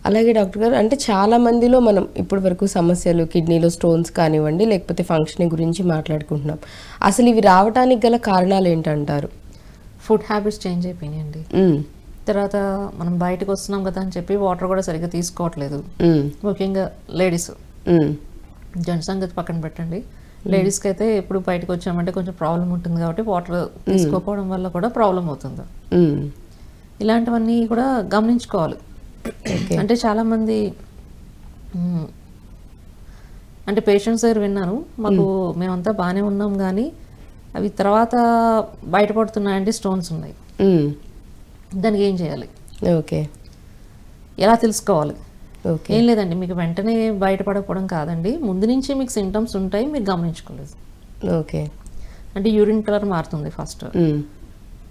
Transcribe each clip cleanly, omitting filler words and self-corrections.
అలాగే డాక్టర్ గారు, అంటే చాలా మందిలో మనం ఇప్పటి వరకు సమస్యలు కిడ్నీలో స్టోన్స్ కానివ్వండి, లేకపోతే ఫంక్షనింగ్ గురించి మాట్లాడుకుంటున్నాం. అసలు ఇవి రావడానికి గల కారణాలు ఏంటంటారు? ఫుడ్ హ్యాబిట్స్ చేంజ్ అయిపోయినాయండి. తర్వాత మనం బయటకు వస్తున్నాం కదా అని చెప్పి వాటర్ కూడా సరిగ్గా తీసుకోవట్లేదు. ముఖ్యంగా లేడీస్, జెంట్స్ సంగతి పక్కన పెట్టండి. లేడీస్కి అయితే ఎప్పుడు బయటకు వచ్చామంటే కొంచెం ప్రాబ్లం ఉంటుంది కాబట్టి వాటర్ తీసుకోకపోవడం వల్ల కూడా ప్రాబ్లం అవుతుంది. ఇలాంటివన్నీ కూడా గమనించుకోవాలి. అంటే చాలామంది అంటే పేషెంట్స్ దగ్గర విన్నాను, మాకు మేమంతా బాగానే ఉన్నాం కానీ అవి తర్వాత బయటపడుతున్నాయంటే స్టోన్స్ ఉన్నాయి, దానికి ఏం చేయాలి, ఓకే, ఎలా తెలుసుకోవాలి? ఏం లేదండి, మీకు వెంటనే బయటపడకపోవడం కాదండి, ముందు నుంచి మీకు సింటమ్స్ ఉంటాయి, మీరు గమనించుకోలేదు. ఓకే, అంటే యూరిన్ కలర్ మారుతుంది ఫస్ట్,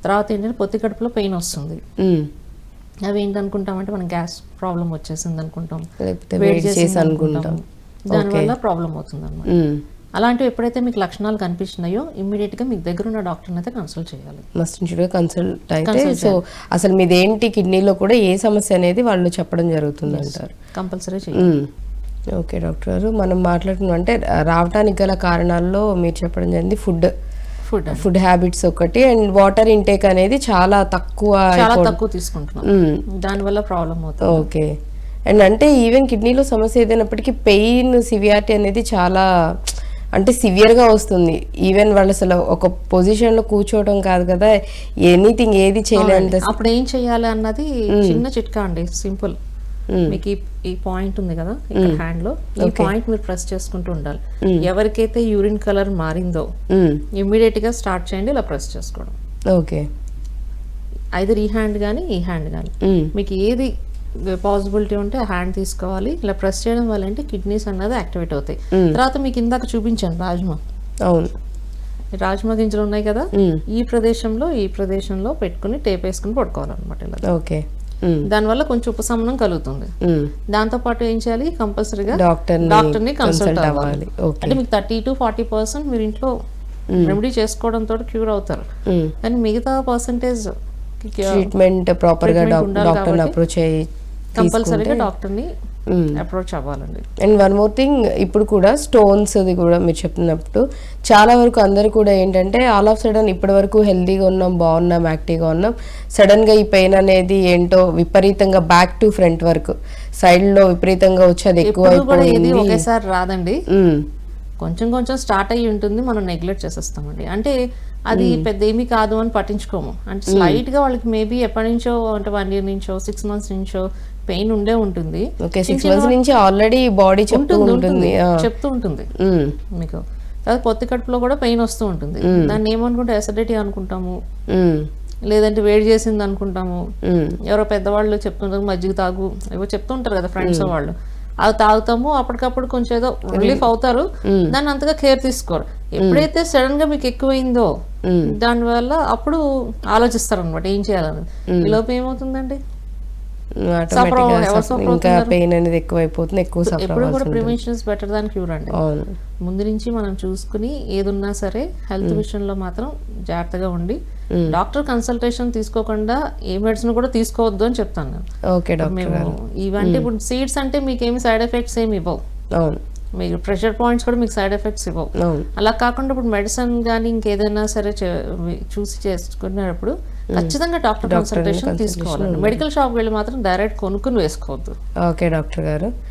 తర్వాత ఏంటంటే పొత్తి కడుపులో పెయిన్ వస్తుంది. అవి ఏంటనుకుంటామంటే మనం గ్యాస్ ప్రాబ్లం వచ్చేసింది అనుకుంటాం, వేడి చేసి అనుకుంటాం, దానివల్ల ప్రాబ్లం అవుతుంది అన్నమాట. అలాంటివి ఎప్పుడైతే మీకు లక్షణాలు కనిపించినాయో ఇమ్మీడియట్గా మీకు దగ్గర ఉన్న డాక్టర్ని అయితే కన్సల్ట్ చేయాలి. కన్సల్ట్ అయితే సో అసలు మీదేంటి కిడ్నీలో కూడా ఏ సమస్య అనేది వాళ్ళు చెప్పడం జరుగుతుంది అంటారు, కంపల్సరీ చేయాలి. ఓకే డాక్టర్ గారు, మనం మాట్లాడుకున్నాం అంటే రావడానికి గల కారణాల్లో మీరు చెప్పడం జరిగింది ఫుడ్ హ్యాబిట్స్ ఒకటి, అండ్ వాటర్ ఇంటేక్ అనేది చాలా తక్కువ తీసుకుంటున్నాం, దానివల్ల ప్రాబ్లం అవుతుంది. ఓకే, అండ్ అంటే ఈవెన్ కిడ్నీలో సమస్య ఏదైనప్పటికీ పెయిన్ సివియారిటీ అనేది చాలా అంటే సివియర్గా వస్తుంది. ఈవెన్ వాళ్ళు అసలు ఒక పొజిషన్లో కూర్చోవడం కాదు కదా, ఎనీథింగ్ ఏది చేయలేదు. అప్పుడు ఏం చేయాలి అన్నది చిన్న చిట్కా అండి, సింపుల్. మీకు ఈ పాయింట్ ఉంది కదా ఇక్కడ హ్యాండ్ లో, ఈ పాయింట్ మీరు ప్రెస్ చేసుకుంటూ ఉండాలి. ఎవరికైతే యూరిన్ కలర్ మారిందో ఇమ్మీడియట్ గా స్టార్ట్ చేయండి ఇలా ప్రెస్ చేసుకోవడం. ఓకే, ఐదర్ ఈ హ్యాండ్ కానీ ఈ హ్యాండ్ కానీ మీకు ఏది పాసిబిలిటీ ఉంటే ఆ హ్యాండ్ తీసుకోవాలి. ఇలా ప్రెస్ చేయడం వల్ల అంటే కిడ్నీస్ అన్నది యాక్టివేట్ అవుతాయి. తర్వాత మీకు ఇందాక చూపించాను రాజ్మా, అవును, రాజ్మా గింజలు ఉన్నాయి కదా, ఈ ప్రదేశంలో పెట్టుకుని టేప్ వేసుకుని పడుకోవాలన్నమాట ఇలా. ఓకే, దానివల్ల కొంచెం ఉపశమనం కలుగుతుంది. దాంతో పాటు ఏం చేయాలి, కంపల్సరీగా డాక్టర్ని కన్సల్ట్ అవ్వాలి. అంటే మీకు 30 to 40% మీరు ఇంట్లో రెమెడీ చేసుకోవడంతో క్యూర్ అవుతారు, కానీ మిగతా పర్సంటేజ్ ట్రీట్మెంట్ ప్రాపర్ గా డాక్టర్ని అప్రోచ్ అయ్యి కంపల్సరీగా డాక్టర్ని అప్రోచ్ అవ్వాలండి. అండ్ వన్ మోర్ థింగ్, ఇప్పుడు కూడా స్టోన్స్ అది కూడా మీరు చెప్పినప్పుడు చాలా వరకు అందరు కూడా ఏంటంటే ఆల్ ఆఫ్ సడన్ ఇప్పటి వరకు హెల్తీగా ఉన్నాం, బాగున్నాం, యాక్టివ్గా ఉన్నాం, సడన్గా ఈ పెయిన్ అనేది ఏంటో విపరీతంగా బ్యాక్ టు ఫ్రంట్ వరకు సైడ్లో విపరీతంగా వచ్చి అది ఎక్కువ ఇది ఒకేసారి రాదండి, కొంచెం కొంచెం స్టార్ట్ అయ్యి ఉంటుంది, మనం నెగ్లెక్ట్ చేసేస్తామండి. అంటే అది పెద్ద ఏమీ కాదు అని పట్టించుకోము. అంటే స్లైట్ గా వాళ్ళకి మేబీ ఎప్పటి నుంచో అంటే 1 year నుంచో 6 months నుంచో పెయిన్ ఉండే ఉంటుంది. 6 months నుంచి ఆల్రెడీ బాడీ చెప్తూ ఉంటుంది మీకు. తర్వాత పొత్తి కడుపులో కూడా పెయిన్ వస్తూ ఉంటుంది, దాన్ని ఏమనుకుంటే అసిడిటీ అనుకుంటాము, లేదంటే వేడి చేసింది అనుకుంటాము. ఎవరో పెద్దవాళ్ళు చెప్తుంటారు మజ్జిగ తాగు, ఏవో చెప్తుంటారు కదా ఫ్రెండ్స్ వాళ్ళు, అవి తాగుతాము, అప్పటికప్పుడు కొంచెం ఏదో రిలీఫ్ అవుతారు, దాన్ని అంతగా కేర్ తీసుకోరు. ఎప్పుడైతే సడన్ గా మీకు ఎక్కువైందో దానివల్ల అప్పుడు ఆలోచిస్తారు అనమాట ఏం చేయాలని. ఈ లోపు ఏమవుతుందండి, ఎప్పుడు కూడా prevention is better than cure అండి. ముందు నుంచి మనం చూసుకుని ఏదున్నా సరే హెల్త్ విషయంలో మాత్రం జాగ్రత్తగా ఉండి డాక్టర్ కన్సల్టేషన్ తీసుకోకుండా ఏ మెడిసిన్ కూడా తీసుకోవద్దు అని చెప్తాను నేను. మేము ఇవంటే ఇప్పుడు సీడ్స్ అంటే మీకు ఏమి సైడ్ ఎఫెక్ట్స్ ఏమి ఇవ్వవు, మీకు ప్రెషర్ పాయింట్స్ కూడా మీకు సైడ్ ఎఫెక్ట్స్ ఇవ్వవు. అలా కాకుండా ఇప్పుడు మెడిసిన్ కానీ ఇంకేదైనా సరే చూసి చేసుకునేటప్పుడు ఖచ్చితంగా డాక్టర్ కన్సల్టేషన్ తీసుకోవాలి. మెడికల్ షాప్ వెళ్ళి మాత్రం డైరెక్ట్ కొనుక్కుని వేసుకోవద్దు. ఓకే డాక్టర్ గారు.